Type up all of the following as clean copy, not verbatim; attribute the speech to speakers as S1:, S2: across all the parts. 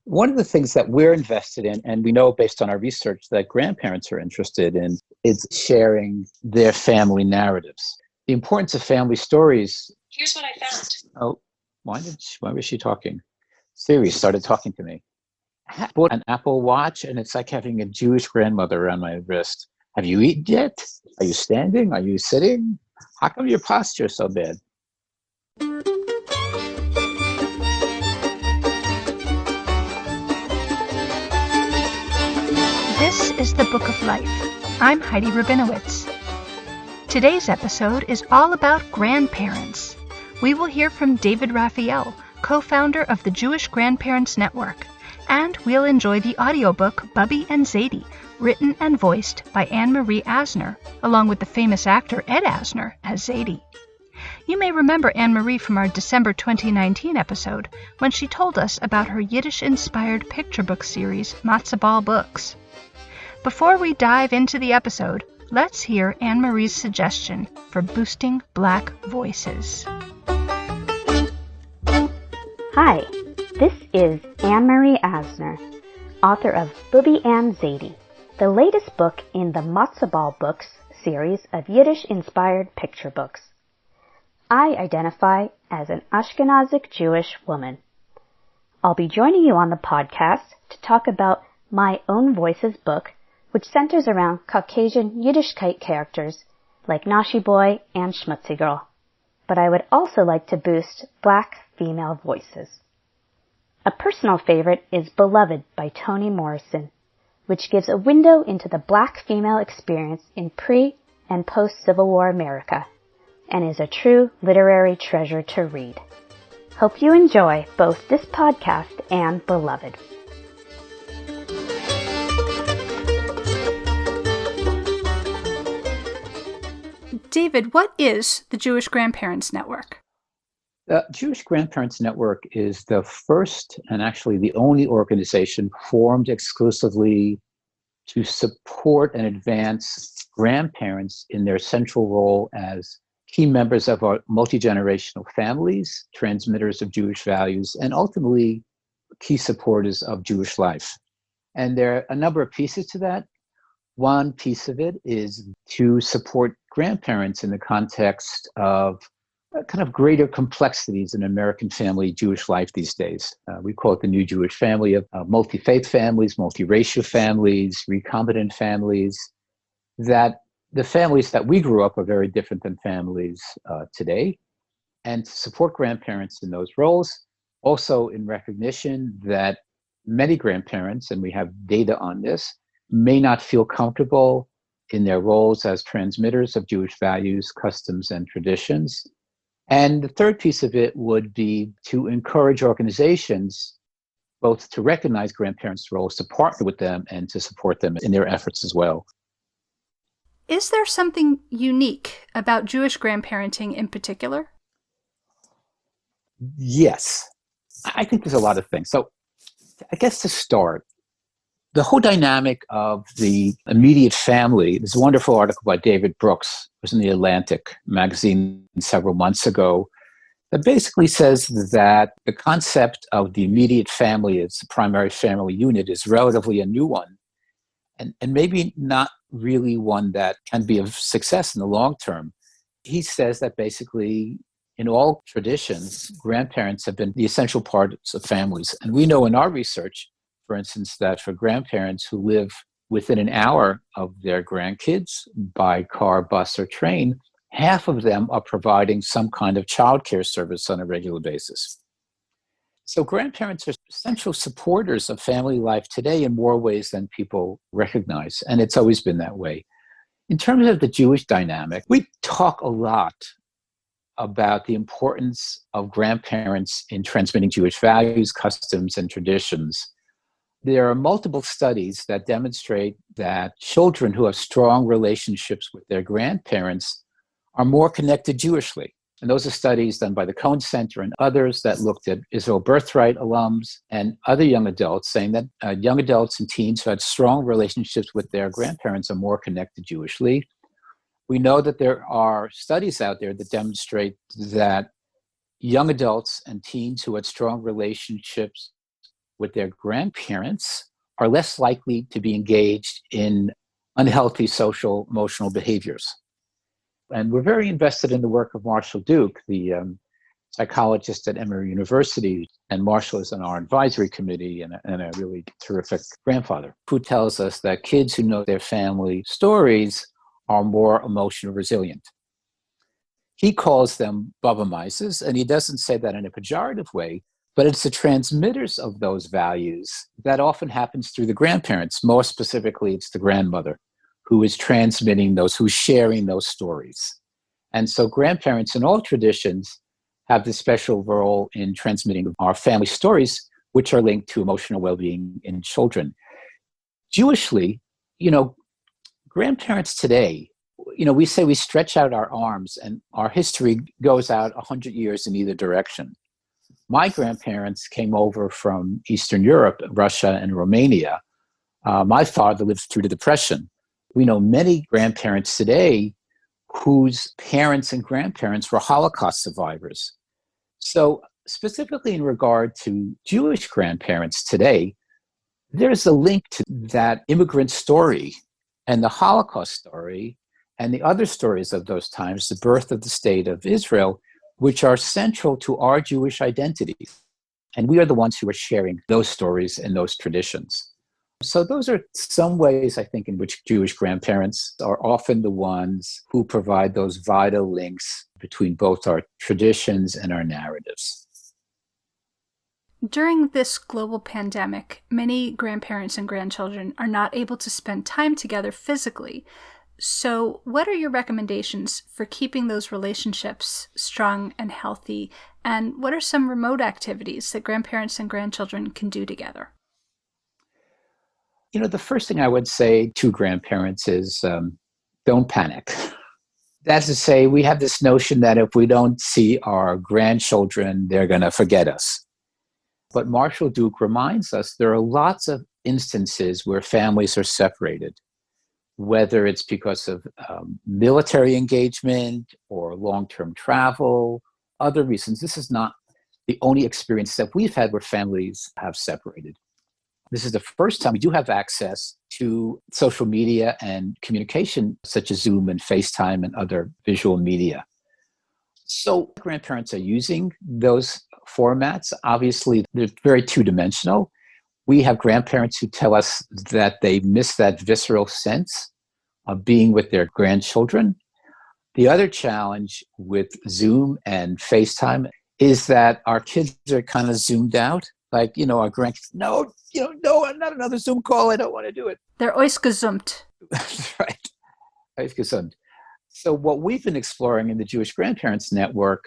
S1: One of the things that we're invested in, and we know based on our research that grandparents are interested in, is sharing their family narratives. The importance of family stories.
S2: Here's what I found.
S1: Oh, why was she talking? Siri started talking to me. I bought an Apple Watch, and it's like having a Jewish grandmother around my wrist. Have you eaten yet? Are you standing? Are you sitting? How come your posture is so bad?
S3: This is the Book of Life. I'm Heidi Rabinowitz. Today's episode is all about grandparents. We will hear from David Raphael, co-founder of the Jewish Grandparents Network, and we'll enjoy the audiobook Bubbes and Zaides, written and voiced by Anne-Marie Asner, along with the famous actor Ed Asner as Zaides. You may remember Anne-Marie from our December 2019 episode when she told us about her Yiddish-inspired picture book series, Matzo Ball Books. Before we dive into the episode, let's hear Anne-Marie's suggestion for boosting Black voices.
S4: Hi, this is Anne-Marie Asner, author of Bubbes and Zaides, the latest book in the Matzo Ball Books series of Yiddish-inspired picture books. I identify as an Ashkenazic Jewish woman. I'll be joining you on the podcast to talk about My Own Voices book, which centers around Caucasian Yiddishkeit characters like Nashi Boy and Schmutzy Girl. But I would also like to boost Black female voices. A personal favorite is Beloved by Toni Morrison, which gives a window into the Black female experience in pre- and post-Civil War America, and is a true literary treasure to read. Hope you enjoy both this podcast and Beloved.
S3: David, what is the Jewish Grandparents Network?
S1: The Jewish Grandparents Network is the first and actually the only organization formed exclusively to support and advance grandparents in their central role as key members of our multi-generational families, transmitters of Jewish values, and ultimately key supporters of Jewish life. And there are a number of pieces to that. One piece of it is to support grandparents in the context of kind of greater complexities in American family Jewish life these days. We call it the new Jewish family of multi-faith families, multiracial families, recombinant families, that the families that we grew up are very different than families today. And to support grandparents in those roles, also in recognition that many grandparents, and we have data on this, may not feel comfortable in their roles as transmitters of Jewish values, customs, and traditions. And the third piece of it would be to encourage organizations both to recognize grandparents' roles, to partner with them, and to support them in their efforts as well.
S3: Is there something unique about Jewish grandparenting in particular?
S1: Yes, I think there's a lot of things. So I guess to start, the whole dynamic of the immediate family, there's a wonderful article by David Brooks, it was in the Atlantic magazine several months ago, that basically says that the concept of the immediate family as the primary family unit is relatively a new one, and maybe not really one that can be of success in the long term. He says that basically in all traditions, grandparents have been the essential parts of families. And we know in our research, for instance, that for grandparents who live within an hour of their grandkids by car, bus, or train, half of them are providing some kind of childcare service on a regular basis. So grandparents are essential supporters of family life today in more ways than people recognize, and it's always been that way. In terms of the Jewish dynamic, we talk a lot about the importance of grandparents in transmitting Jewish values, customs, and traditions. There are multiple studies that demonstrate that children who have strong relationships with their grandparents are more connected Jewishly. And those are studies done by the Cohen Center and others that looked at Israel Birthright alums and other young adults, saying that young adults and teens who had strong relationships with their grandparents are more connected Jewishly. We know that there are studies out there that demonstrate that young adults and teens who had strong relationships with their grandparents are less likely to be engaged in unhealthy social emotional behaviors. And we're very invested in the work of Marshall Duke, the psychologist at Emory University, and Marshall is on our advisory committee and a really terrific grandfather, who tells us that kids who know their family stories are more emotionally resilient. He calls them Bubbemises, and he doesn't say that in a pejorative way, but it's the transmitters of those values that often happens through the grandparents. More specifically, it's the grandmother who is transmitting those, who's sharing those stories. And so grandparents in all traditions have this special role in transmitting our family stories, which are linked to emotional well-being in children. Jewishly, grandparents today, we say we stretch out our arms and our history goes out 100 years in either direction. My grandparents came over from Eastern Europe, Russia and Romania. My father lived through the Depression. We know many grandparents today whose parents and grandparents were Holocaust survivors. So specifically in regard to Jewish grandparents today, there's a link to that immigrant story and the Holocaust story and the other stories of those times, the birth of the state of Israel, which are central to our Jewish identity. And we are the ones who are sharing those stories and those traditions. So those are some ways, I think, in which Jewish grandparents are often the ones who provide those vital links between both our traditions and our narratives.
S3: During this global pandemic, many grandparents and grandchildren are not able to spend time together physically. So what are your recommendations for keeping those relationships strong and healthy? And what are some remote activities that grandparents and grandchildren can do together?
S1: The first thing I would say to grandparents is don't panic. That's to say, we have this notion that if we don't see our grandchildren, they're going to forget us. But Marshall Duke reminds us there are lots of instances where families are separated, whether it's because of military engagement or long-term travel, other reasons. This is not the only experience that we've had where families have separated. This is the first time we do have access to social media and communication, such as Zoom and FaceTime and other visual media. So grandparents are using those formats. Obviously, they're very two-dimensional. We have grandparents who tell us that they miss that visceral sense of being with their grandchildren. The other challenge with Zoom and FaceTime is that our kids are kind of zoomed out. Like, our grandkids, no, not another Zoom call. I don't want to do it.
S3: They're ausgezumt.
S1: That's right. Ausgezumt. So what we've been exploring in the Jewish Grandparents Network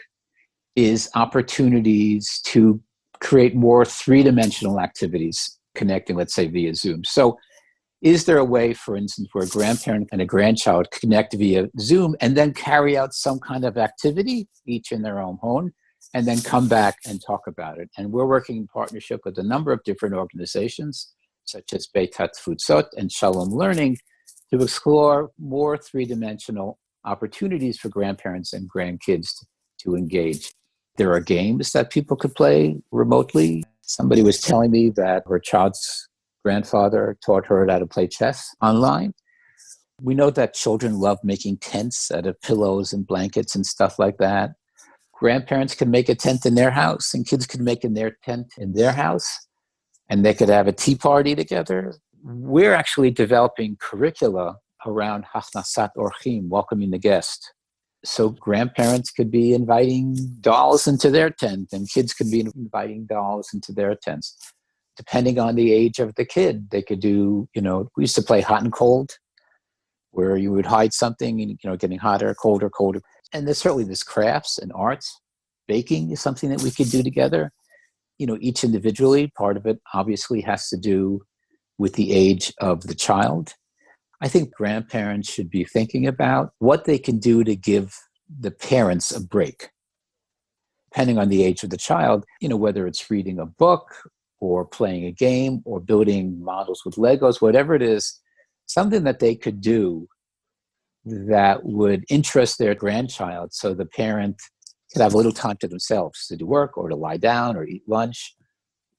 S1: is opportunities to create more three-dimensional activities connecting, let's say, via Zoom. So is there a way, for instance, where a grandparent and a grandchild connect via Zoom and then carry out some kind of activity, each in their own home, and then come back and talk about it? And we're working in partnership with a number of different organizations, such as Beit HaTfutzot and Shalom Learning, to explore more three-dimensional opportunities for grandparents and grandkids to engage. There are games that people could play remotely. Somebody was telling me that her child's grandfather taught her how to play chess online. We know that children love making tents out of pillows and blankets and stuff like that. Grandparents can make a tent in their house, and kids can make their tent in their house, and they could have a tea party together. We're actually developing curricula around Hachnasat Orchim, welcoming the guest. So grandparents could be inviting dolls into their tent, and kids could be inviting dolls into their tents. Depending on the age of the kid, they could do, we used to play hot and cold, where you would hide something and, getting hotter, colder, colder. And there's certainly this crafts and arts. Baking is something that we could do together, each individually. Part of it obviously has to do with the age of the child. I think grandparents should be thinking about what they can do to give the parents a break, depending on the age of the child, whether it's reading a book or playing a game or building models with Legos, whatever it is, something that they could do that would interest their grandchild so the parent could have a little time to themselves to do work or to lie down or eat lunch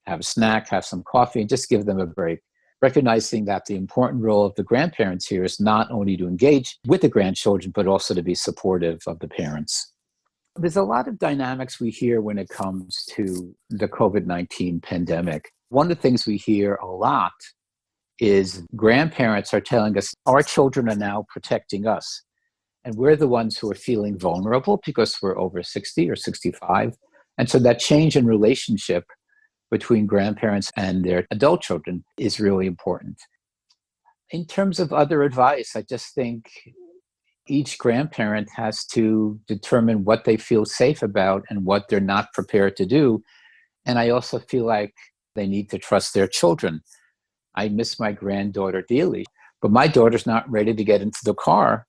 S1: have a snack, have some coffee, and just give them a break. Recognizing that the important role of the grandparents here is not only to engage with the grandchildren, but also to be supportive of the parents. There's a lot of dynamics we hear when it comes to the COVID-19 pandemic. One of the things we hear a lot is grandparents are telling us our children are now protecting us. And we're the ones who are feeling vulnerable because we're over 60 or 65. And so that change in relationship between grandparents and their adult children is really important. In terms of other advice, I just think each grandparent has to determine what they feel safe about and what they're not prepared to do. And I also feel like they need to trust their children. I miss my granddaughter dearly, but my daughter's not ready to get into the car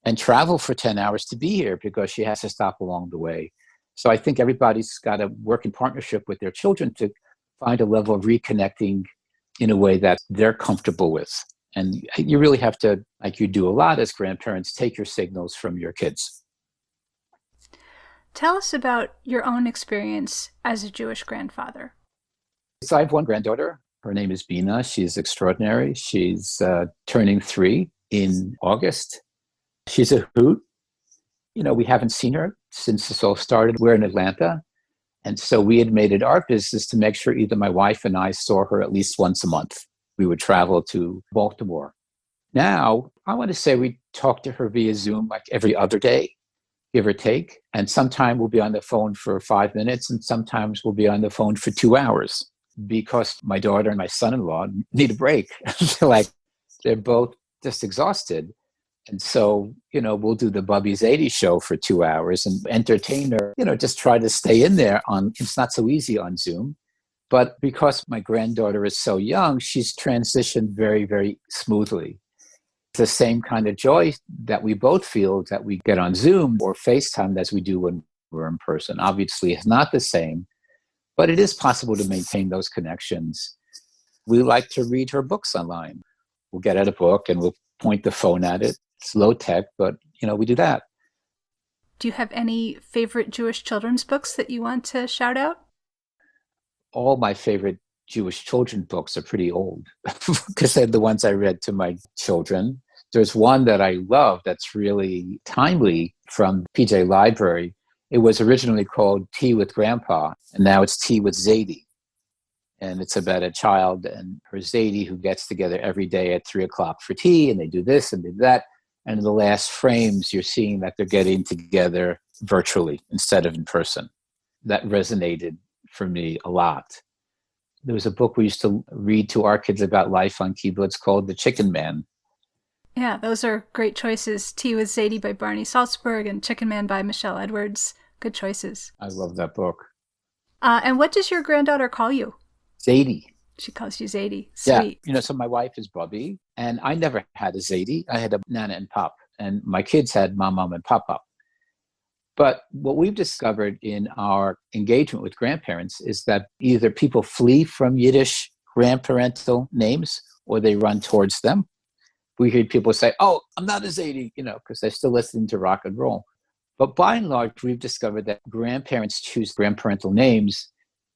S1: and travel for 10 hours to be here because she has to stop along the way. So I think everybody's got to work in partnership with their children to find a level of reconnecting in a way that they're comfortable with. And you really have to, like you do a lot as grandparents, take your signals from your kids.
S3: Tell us about your own experience as a Jewish grandfather.
S1: So I have one granddaughter. Her name is Bina. She's extraordinary. She's turning 3 in August. She's a hoot. We haven't seen her since this all started. We're in Atlanta. And so we had made it our business to make sure either my wife and I saw her at least once a month. We would travel to Baltimore. Now, I want to say we talk to her via Zoom like every other day, give or take. And sometimes we'll be on the phone for 5 minutes, and sometimes we'll be on the phone for 2 hours because my daughter and my son-in-law need a break. They're both just exhausted. And so, we'll do the Bubbes Zaides show for 2 hours and entertain her, just try to stay in there it's not so easy on Zoom. But because my granddaughter is so young, she's transitioned very, very smoothly. It's the same kind of joy that we both feel that we get on Zoom or FaceTime as we do when we're in person. Obviously, it's not the same, but it is possible to maintain those connections. We like to read her books online. We'll get out a book and we'll point the phone at it. It's low tech, but, we do that.
S3: Do you have any favorite Jewish children's books that you want to shout out?
S1: All my favorite Jewish children's books are pretty old because they're the ones I read to my children. There's one that I love that's really timely from PJ Library. It was originally called Tea with Grandpa, and now it's Tea with Zaides. And it's about a child and her Zaide who gets together every day at 3:00 for tea, and they do this and they do that. And in the last frames, you're seeing that they're getting together virtually instead of in person. That resonated for me a lot. There was a book we used to read to our kids about life on kibbutz called The Chicken Man.
S3: Yeah, those are great choices. Tea with Zaides by Barney Salzberg and Chicken Man by Michelle Edwards. Good choices.
S1: I love that book.
S3: And what does your granddaughter call you?
S1: Zaide.
S3: She calls you Zaide. Sweet.
S1: Yeah, so my wife is Bubby, and I never had a Zaide. I had a Nana and Pop, and my kids had Mom and Pop. But what we've discovered in our engagement with grandparents is that either people flee from Yiddish grandparental names or they run towards them. We hear people say, "Oh, I'm not a Zaide," because they're still listening to rock and roll. But by and large, we've discovered that grandparents choose grandparental names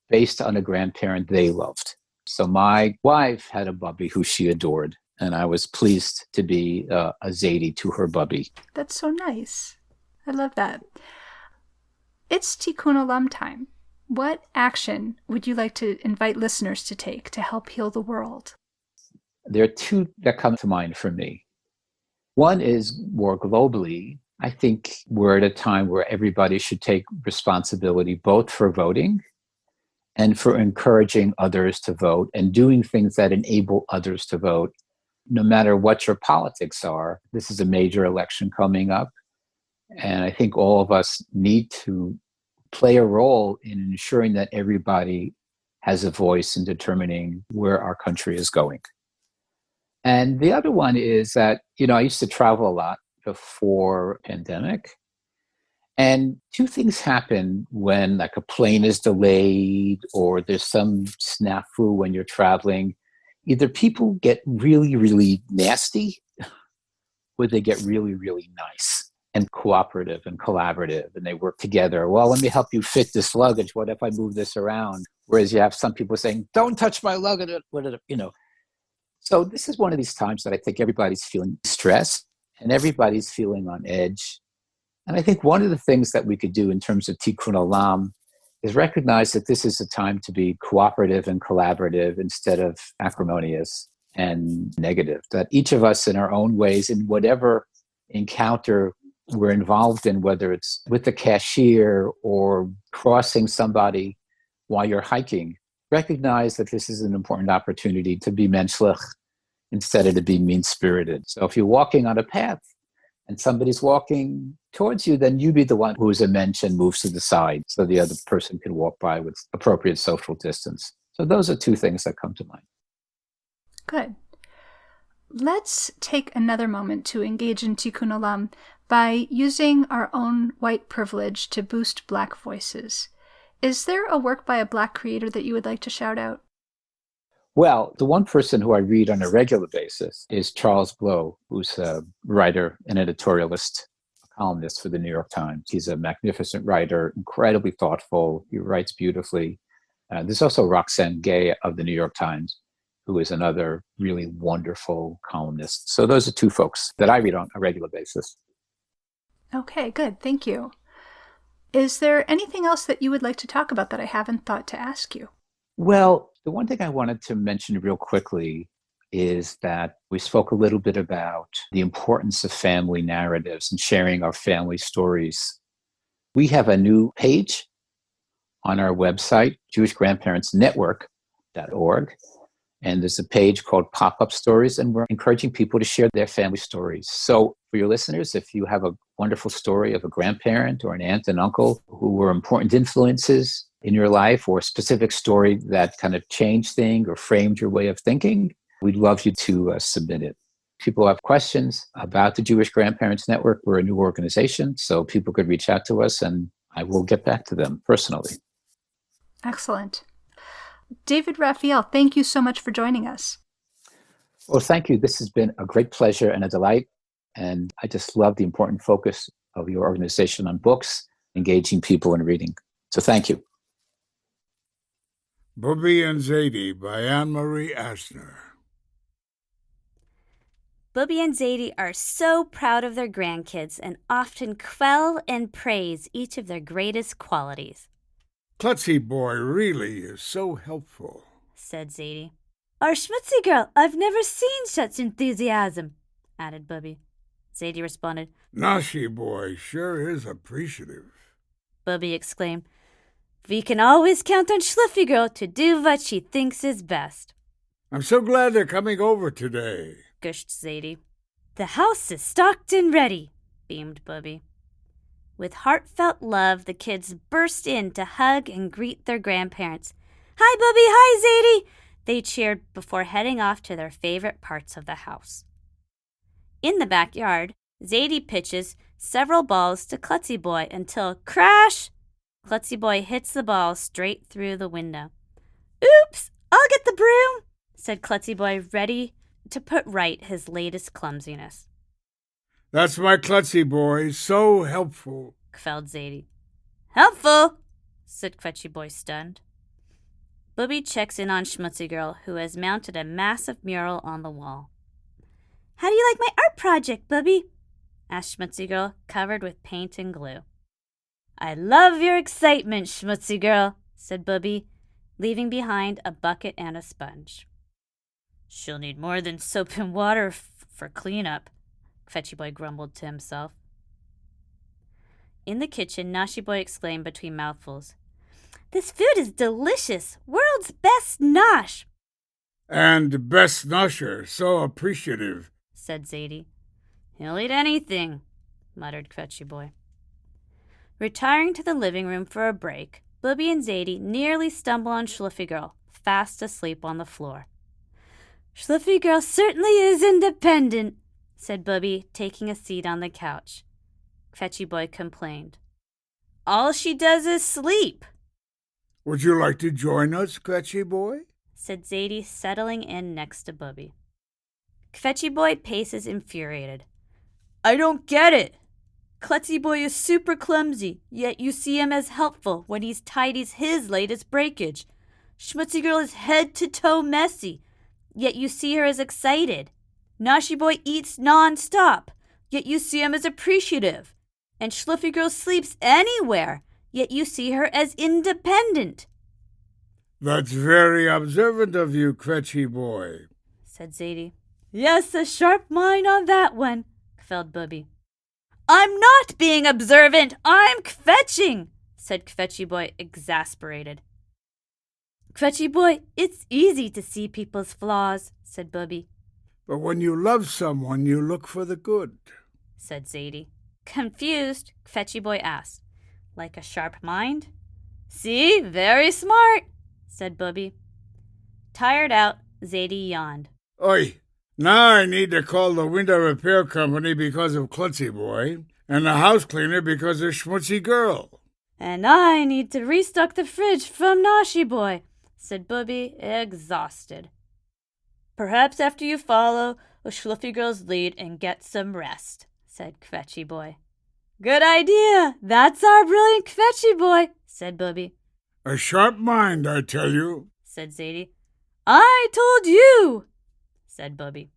S1: based on a grandparent they loved. So my wife had a Bubby who she adored, and I was pleased to be a Zaide to her Bubby.
S3: That's so nice. I love that. It's Tikkun Olam time. What action would you like to invite listeners to take to help heal the world?
S1: There are 2 that come to mind for me. One is more globally. I think we're at a time where everybody should take responsibility both for voting and for encouraging others to vote and doing things that enable others to vote. No matter what your politics are, this is a major election coming up. And I think all of us need to play a role in ensuring that everybody has a voice in determining where our country is going. And the other one is that, I used to travel a lot before pandemic. And 2 things happen when a plane is delayed or there's some snafu when you're traveling. Either people get really, really nasty or they get really, really nice. and cooperative and collaborative, and they work together. Well, let me help you fit this luggage. What if I move this around? Whereas you have some people saying, don't touch my luggage, So this is one of these times that I think everybody's feeling stressed and everybody's feeling on edge. And I think one of the things that we could do in terms of Tikkun Olam is recognize that this is a time to be cooperative and collaborative instead of acrimonious and negative. That each of us in our own ways, in whatever encounter we're involved in, whether it's with the cashier or crossing somebody while you're hiking, recognize that this is an important opportunity to be menschlich instead of to be mean-spirited. So if you're walking on a path and somebody's walking towards you, then you be the one who is a mensch and moves to the side so the other person can walk by with appropriate social distance. So those are two things that come to mind.
S3: Good. Let's take another moment to engage in Tikkun Olam by using our own white privilege to boost Black voices. Is there a work by a Black creator that you would like to shout out?
S1: Well, the one person who I read on a regular basis is Charles Blow, who's a writer, an editorialist, a columnist for the New York Times. He's a magnificent writer, incredibly thoughtful. He writes beautifully. There's also Roxane Gay of the New York Times, who is another really wonderful columnist. So those are two folks that I read on a regular basis.
S3: Okay, good. Thank you. Is there anything else that you would like to talk about that I haven't thought to ask you?
S1: Well, the one thing I wanted to mention real quickly is that we spoke a little bit about the importance of family narratives and sharing our family stories. We have a new page on our website, jewishgrandparentsnetwork.org. And there's a page called Pop-Up Stories, and we're encouraging people to share their family stories. So for your listeners, if you have a wonderful story of a grandparent or an aunt and uncle who were important influences in your life, or a specific story that kind of changed things or framed your way of thinking, we'd love you to submit it. People have questions about the Jewish Grandparents Network. We're a new organization, so people could reach out to us, and I will get back to them personally.
S3: Excellent. David Raphael, thank you so much for joining us.
S1: Well, thank you. This has been a great pleasure and a delight. And I just love the important focus of your organization on books, engaging people in reading. So thank you.
S2: Bubbes and Zaides by Anne-Marie Asner.
S5: Bubbes and Zaides are so proud of their grandkids and often quell and praise each of their greatest qualities.
S2: Klutzy boy really is so helpful,
S5: said Zaide. Our schmutzy girl, I've never seen such enthusiasm, added Bubbes. Zaide responded,
S2: Nashi boy sure is appreciative.
S5: Bubbes exclaimed, We can always count on Schliffy girl to do what she thinks is best.
S2: I'm so glad they're coming over today,
S5: gushed Zaide. The house is stocked and ready, beamed Bubbes. With heartfelt love, the kids burst in to hug and greet their grandparents. Hi, Bubbes! Hi, Zaide! They cheered before heading off to their favorite parts of the house. In the backyard, Zaide pitches several balls to Klutzy Boy until, crash! Klutzy Boy hits the ball straight through the window. Oops! I'll get the broom, said Klutzy Boy, ready to put right his latest clumsiness.
S2: That's my Klutzy boy, so helpful,
S5: quelled Zaide. Helpful, said Klutzy Boy, stunned. Bubbes checks in on Schmutzy Girl, who has mounted a massive mural on the wall. How do you like my art project, Bubbes? asked Schmutzy Girl, covered with paint and glue. I love your excitement, Schmutzy Girl, said Bubbes, leaving behind a bucket and a sponge. She'll need more than soap and water for cleanup, Fetchy Boy grumbled to himself. In the kitchen, Nashi Boy exclaimed between mouthfuls, This food is delicious! World's best nosh!
S2: And best nosher, so appreciative,
S5: said Zaide. He'll eat anything, muttered Fetchy Boy. Retiring to the living room for a break, Bubbes and Zaide nearly stumble on Schliffy Girl, fast asleep on the floor. Schliffy Girl certainly is independent, said Bubbes, taking a seat on the couch. Fetchy Boy complained. All she does is sleep.
S2: Would you like to join us, Fetchy Boy?
S5: said Zaide, settling in next to Bubbes. Fetchy Boy paces infuriated. I don't get it. Klutzy Boy is super clumsy, yet you see him as helpful when he's tidies his latest breakage. Schmutzy Girl is head to toe messy, yet you see her as excited. Noshy Boy eats non-stop, yet you see him as appreciative. And Schluffy Girl sleeps anywhere, yet you see her as independent.
S2: That's very observant of you, Kvetchy Boy,
S5: said Zaide. Yes, a sharp mind on that one, quelled Bubbie. I'm not being observant, I'm kvetching, said Kvetchy Boy, exasperated. Kvetchy Boy, it's easy to see people's flaws, said Bubbie.
S2: but when you love someone, you look for the good,
S5: said Zaide. Confused, Kvetchy Boy asked, like a sharp mind? See, very smart, said Bubbie. Tired out, Zaide yawned.
S2: Oi, now I need to call the window repair company because of Klutzy Boy, and the house cleaner because of Schmutzy Girl.
S5: And I need to restock the fridge from Noshy Boy, said Bubbie, exhausted. Perhaps after you follow a Schluffy Girl's lead and get some rest, said Kvetchy Boy. Good idea! That's our brilliant Kvetchy Boy, said Bubbie.
S2: A sharp mind, I tell you,
S5: said Zaide. I told you, said Bubbie.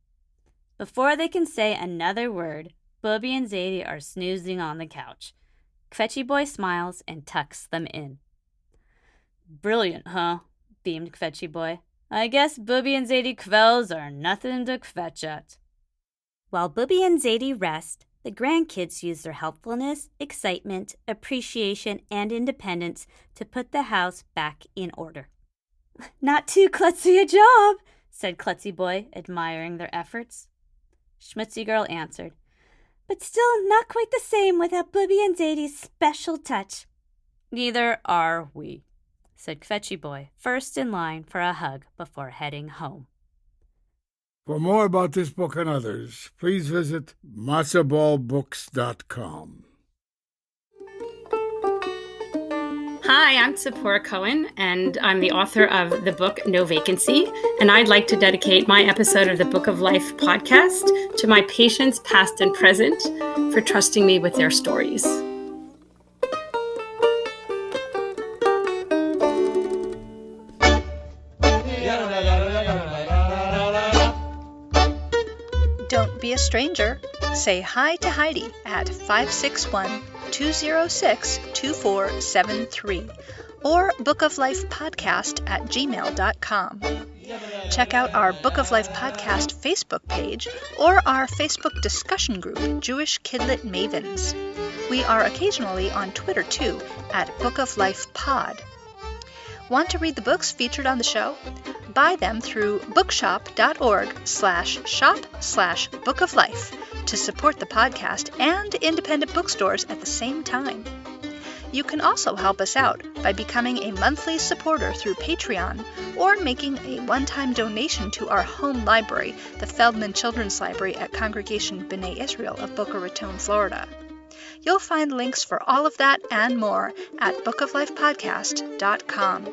S5: Before they can say another word, Bubbie and Zaide are snoozing on the couch. Kvetchy Boy smiles and tucks them in. Brilliant, huh? Beamed Kvetchy Boy. I guess Bubbie and Zaide Quells are nothing to kvetch at. While Bubbie and Zaide rest, the grandkids use their helpfulness, excitement, appreciation, and independence to put the house back in order. Not too klutzy a job, said Klutzy Boy, admiring their efforts. Schmutzy Girl answered, but still not quite the same without Bubbie and Zaide's special touch. Neither are we, said Kvetchy Boy, first in line for a hug before heading home.
S2: For more about this book and others, please visit matzahballbooks.com.
S6: Hi, I'm Tzipporah Cohen, and I'm the author of the book No Vacancy, and I'd like to dedicate my episode of the Book of Life podcast to my patients, past and present, for trusting me with their stories.
S3: Don't be a stranger. Say hi to Heidi at 561-206-2473 or bookoflifepodcast@gmail.com. Check out our Book of Life Podcast Facebook page or our Facebook discussion group, Jewish Kidlit Mavens. We are occasionally on Twitter too, at Book of Life Pod. Want to read the books featured on the show? Buy them through bookshop.org/shop/bookoflife to support the podcast and independent bookstores at the same time. You can also help us out by becoming a monthly supporter through Patreon or making a one-time donation to our home library, the Feldman Children's Library at Congregation B'nai Israel of Boca Raton, Florida. You'll find links for all of that and more at bookoflifepodcast.com.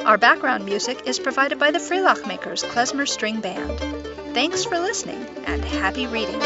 S3: Our background music is provided by the Freelock Makers Klezmer String Band. Thanks for listening and happy reading.